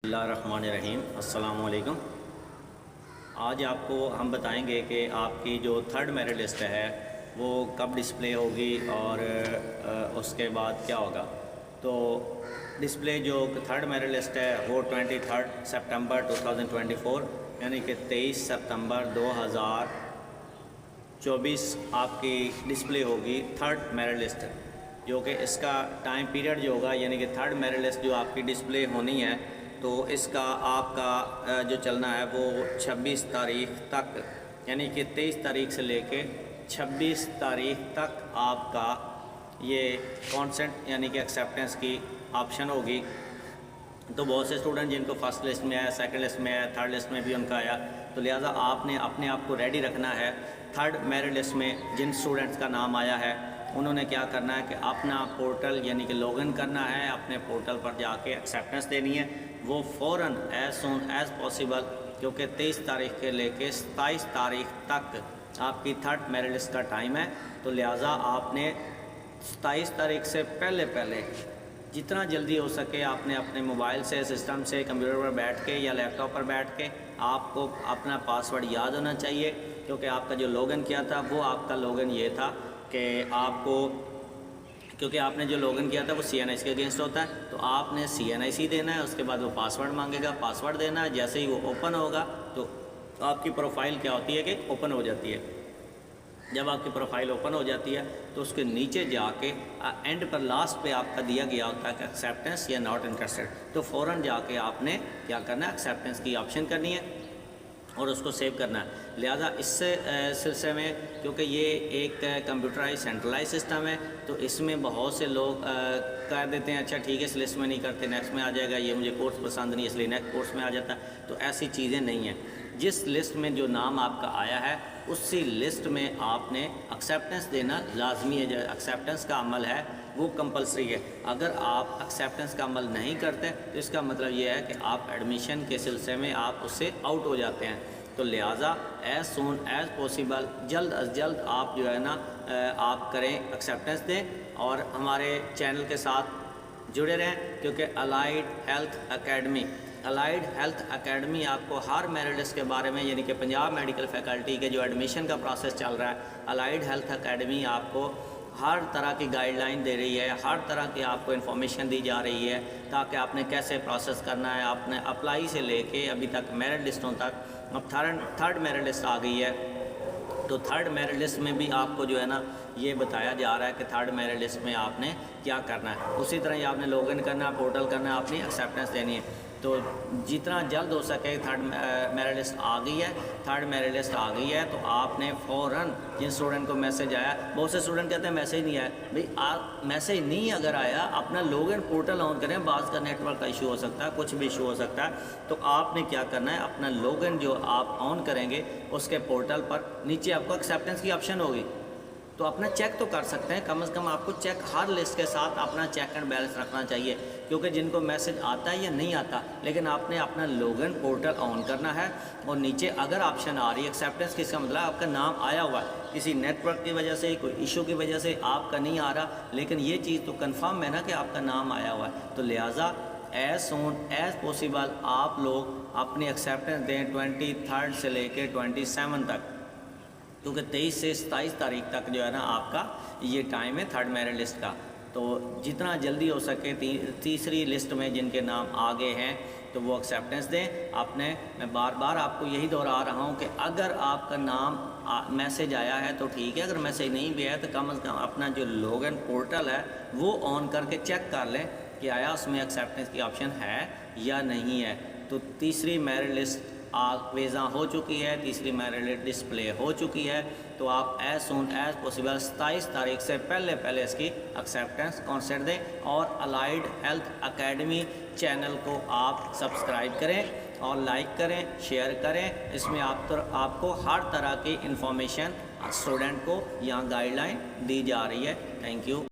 بسم اللہ الرحمن الرحیم، السلام علیکم۔ آج آپ کو ہم بتائیں گے کہ آپ کی جو تھرڈ میرٹ لسٹ ہے وہ کب ڈسپلے ہوگی اور اس کے بعد کیا ہوگا۔ تو ڈسپلے جو تھرڈ میرٹ لسٹ ہے وہ 23 سپٹمبر 2024 یعنی کہ 23 سپتمبر 2024 آپ کی ڈسپلے ہوگی تھرڈ میرٹ لسٹ، جو کہ اس کا ٹائم پیریڈ جو ہوگا یعنی کہ تھرڈ میرٹ لسٹ جو آپ کی ڈسپلے ہونی ہے تو اس کا آپ کا جو چلنا ہے وہ 26 تاریخ تک، یعنی کہ 23 تاریخ سے لے کے 26 تاریخ تک آپ کا یہ کانسنٹ یعنی کہ ایکسیپٹنس کی آپشن ہوگی۔ تو بہت سے اسٹوڈنٹ جن کو فرسٹ لسٹ میں آیا، سیکنڈ لسٹ میں آیا، تھرڈ لسٹ میں بھی ان کا آیا، تو لہٰذا آپ نے اپنے آپ کو ریڈی رکھنا ہے۔ تھرڈ میرٹ لسٹ میں جن اسٹوڈنٹس کا نام آیا ہے انہوں نے کیا کرنا ہے کہ اپنا پورٹل یعنی کہ لاگ ان کرنا ہے، اپنے پورٹل پر جا کے ایکسیپٹنس دینی ہے، وہ فوراً ایز سون ایز پاسبل، کیونکہ 23 تاریخ کے لے کے 27 تاریخ تک آپ کی تھرڈ میرٹ لسٹ کا ٹائم ہے۔ تو لہٰذا آپ نے 27 تاریخ سے پہلے جتنا جلدی ہو سکے آپ نے اپنے موبائل سے، سسٹم سے، کمپیوٹر پر بیٹھ کے یا لیپ ٹاپ پر بیٹھ کے آپ کو اپنا پاسورڈ یاد ہونا چاہیے، کیونکہ آپ کا جو لاگ ان کیا تھا وہ آپ کا لاگ ان یہ تھا کہ آپ کو، کیونکہ آپ نے جو لاگ ان کیا تھا وہ CNIC کے اگینسٹ ہوتا ہے، تو آپ نے CNIC دینا ہے، اس کے بعد وہ پاسورڈ مانگے گا، پاسورڈ دینا ہے، جیسے ہی وہ اوپن ہوگا تو آپ کی پروفائل کیا ہوتی ہے کہ اوپن ہو جاتی ہے۔ جب آپ کی پروفائل اوپن ہو جاتی ہے تو اس کے نیچے جا کے اینڈ پر لاسٹ پہ آپ کا دیا گیا ہوتا ہے کہ ایکسیپٹنس یا ناٹ انٹرسٹڈ، تو فوراً جا کے آپ نے کیا کرنا ہے، ایکسیپٹنس کی آپشن کرنی ہے اور اس کو سیو کرنا ہے۔ لہٰذا اس سے سلسلے میں، کیونکہ یہ ایک کمپیوٹرائز سینٹرلائز سسٹم ہے، تو اس میں بہت سے لوگ کہہ دیتے ہیں اچھا ٹھیک ہے اس لسٹ میں نہیں کرتے، نیکسٹ میں آ جائے گا، یہ مجھے کورس پسند نہیں اس لیے نیکسٹ کورس میں آ جاتا ہے، تو ایسی چیزیں نہیں ہیں۔ جس لسٹ میں جو نام آپ کا آیا ہے اسی لسٹ میں آپ نے ایکسیپٹنس دینا لازمی ہے۔ جو ایکسیپٹنس کا عمل ہے وہ کمپلسری ہے۔ اگر آپ ایکسیپٹنس کا عمل نہیں کرتے تو اس کا مطلب یہ ہے کہ آپ ایڈمیشن کے سلسلے میں آپ اس سے آؤٹ ہو جاتے ہیں۔ تو لہٰذا ایز سون ایز پاسبل، جلد از جلد آپ جو ہے نا آپ کریں، ایکسیپٹنس دیں اور ہمارے چینل کے ساتھ جڑے رہیں، کیونکہ الائیڈ ہیلتھ اکیڈمی آپ کو ہر میرٹ لسٹ کے بارے میں، یعنی کہ پنجاب میڈیکل فیکلٹی کے جو ایڈمیشن کا پروسیس چل رہا ہے، الائیڈ ہیلتھ اکیڈمی آپ کو ہر طرح کی گائیڈ لائن دے رہی ہے، ہر طرح کی آپ کو انفارمیشن دی جا رہی ہے تاکہ آپ نے کیسے پروسیس کرنا ہے۔ آپ نے اپلائی سے لے کے ابھی تک میرٹ لسٹوں تک، اب تھرڈ میرٹ لسٹ آ گئی ہے، تو تھرڈ میرٹ لسٹ میں بھی آپ کو جو ہے نا یہ بتایا جا رہا ہے کہ تھرڈ میرٹ لسٹ میں آپ نے کیا کرنا ہے۔ اسی طرح ہی آپ نے لاگ ان کرنا ہے، پورٹل کرنا ہے، اپنی ایکسیپٹنس دینی ہے۔ تو جتنا جلد ہو سکے تھرڈ میرٹ لسٹ آ گئی ہے، تھرڈ میرٹ لسٹ آ گئی ہے تو آپ نے فوراً، جن اسٹوڈنٹ کو میسج آیا، بہت سے اسٹوڈنٹ کہتے ہیں میسج نہیں آیا، بھئی آپ میسج نہیں اگر آیا اپنا لاگ ان پورٹل آن کریں، بعض کا نیٹ ورک کا ایشو ہو سکتا ہے، کچھ بھی ایشو ہو سکتا ہے، تو آپ نے کیا کرنا ہے، اپنا لاگ ان جو آپ آن کریں گے اس کے پورٹل پر نیچے آپ کو ایکسیپٹنس کی آپشن ہوگی، تو اپنا چیک تو کر سکتے ہیں، کم از کم آپ کو چیک ہر لسٹ کے ساتھ اپنا چیک اینڈ بیلنس رکھنا چاہیے، کیونکہ جن کو میسج آتا ہے یا نہیں آتا، لیکن آپ نے اپنا لاگ ان پورٹل آن کرنا ہے اور نیچے اگر آپشن آ رہی ہے ایکسیپٹنس کی، اس کا مطلب آپ کا نام آیا ہوا ہے، کسی نیٹ ورک کی وجہ سے، کوئی ایشو کی وجہ سے آپ کا نہیں آ رہا، لیکن یہ چیز تو کنفرم ہے نا کہ آپ کا نام آیا ہوا ہے، تو لہٰذا ایز سون ایز پاسبل آپ لوگ اپنی ایکسیپٹنس دیں 23 سے لے کے 27 تک، کیونکہ 23 سے 27 تاریخ تک جو ہے نا آپ کا یہ ٹائم ہے تھرڈ میرٹ لسٹ کا۔ تو جتنا جلدی ہو سکے تیسری لسٹ میں جن کے نام آگے ہیں تو وہ ایکسیپٹنس دیں اپنے۔ میں بار بار آپ کو یہی دہرا رہا ہوں کہ اگر آپ کا نام میسج آیا ہے تو ٹھیک ہے، اگر میسج نہیں بھی ہے تو کم از کم اپنا جو لاگ ان پورٹل ہے وہ آن کر کے چیک کر لیں کہ آیا اس میں ایکسیپٹنس کی آپشن ہے یا نہیں ہے۔ تو تیسری میرٹ لسٹ ویزاں ہو چکی ہے، تیسری میرٹ لسٹ ڈسپلے ہو چکی ہے، تو آپ ایز سون ایز پاسبل 27 تاریخ سے پہلے اس کی ایکسیپٹنس کانسیپٹ دیں اور الائیڈ ہیلتھ اکیڈمی چینل کو آپ سبسکرائب کریں اور لائک کریں، شیئر کریں، اس میں آپ کو ہر طرح کی انفارمیشن اسٹوڈنٹ کو یہاں گائیڈ لائن دی جا رہی ہے۔ Thank you.